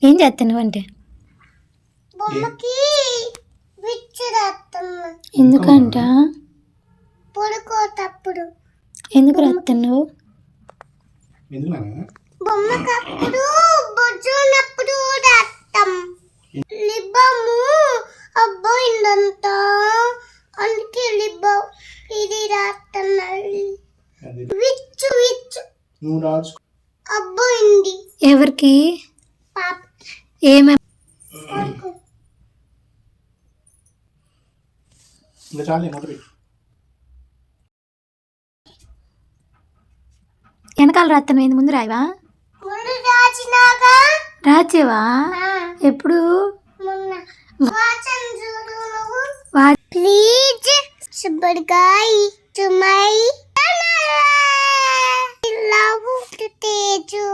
ఏం చేస్తాను అంటే బొమ్మకి ఎందుకంట పడుకోటప్పుడు ఎందుకు రాస్తున్నావు? బొమ్మకప్పుడు బొజ్జున్నప్పుడు రాస్తాం. లిబ్బము అబ్బాయిందంట, అందుకే లిబ్బ ఇది రాస్తున్నాడు. విచ్చు విచ్చు అబ్బాయింది. ఎవరికి? పాప ఏమే వెనకాల రాస్తాను, ఏంది ముందు రాయవా? ముందు రాచినాగా రాచేవా? ఎప్పుడు? మొన్న వాచన్ చూడు నువ్వు. ప్లీజ్ సుబ్బడికాయ్ టు మై లవ్ తేజు.